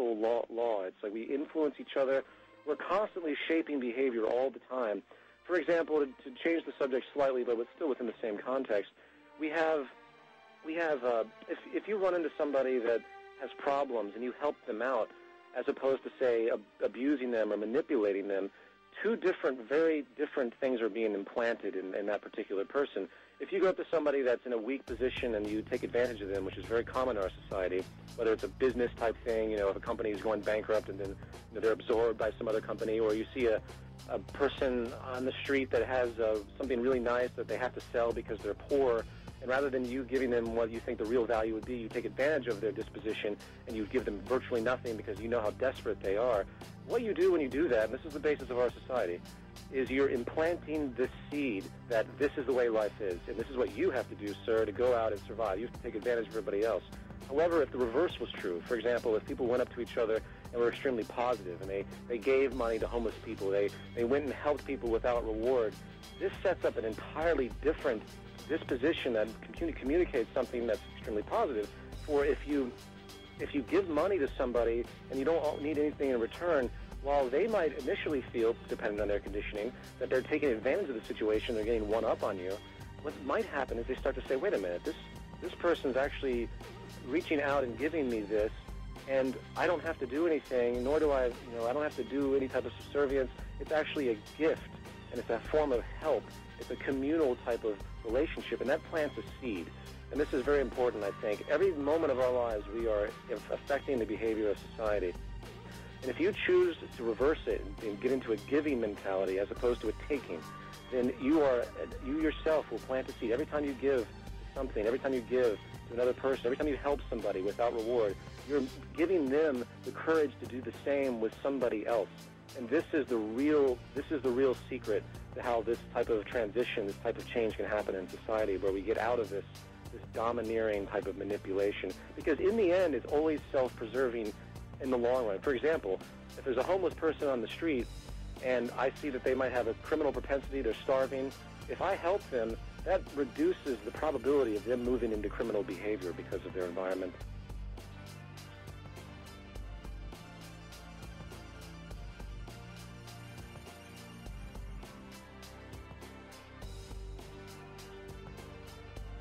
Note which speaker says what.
Speaker 1: universal law. It's like we influence each other. We're constantly shaping behavior all the time. For example, to change the subject slightly, but still within the same context, we have if you run into somebody that has problems and you help them out, as opposed to, say, abusing them or manipulating them, two very different things are being implanted in that particular person. If you go up to somebody that's in a weak position and you take advantage of them, which is very common in our society, whether it's a business type thing, if a company is going bankrupt and then they're absorbed by some other company, or you see a person on the street that has something really nice that they have to sell because they're poor, and rather than you giving them what you think the real value would be, you take advantage of their disposition and you give them virtually nothing because you know how desperate they are. What you do when you do that, and this is the basis of our society, is you're implanting this seed that this is the way life is, and this is what you have to do, sir, to go out and survive. You have to take advantage of everybody else. However, if the reverse was true, for example, if people went up to each other and were extremely positive and they gave money to homeless people, they went and helped people without reward, this sets up an entirely different disposition that communicates something that's extremely positive. For if you give money to somebody and you don't need anything in return, while they might initially feel, depending on their conditioning, that they're taking advantage of the situation, they're getting one up on you, what might happen is they start to say, wait a minute, this person's actually reaching out and giving me this, and I don't have to do anything, nor do I don't have to do any type of subservience. It's actually a gift, and it's a form of help. It's a communal type of relationship, and that plants a seed. And this is very important, I think. Every moment of our lives, we are affecting the behavior of society. And if you choose to reverse it and get into a giving mentality as opposed to a taking, then you yourself will plant a seed. Every time you give something, every time you give to another person, every time you help somebody without reward, you're giving them the courage to do the same with somebody else. And this is the real secret to how this type of transition, this type of change can happen in society, where we get out of this domineering type of manipulation. Because in the end, it's always self-preserving in the long run. For example, if there's a homeless person on the street and I see that they might have a criminal propensity, they're starving, if I help them, that reduces the probability of them moving into criminal behavior because of their environment.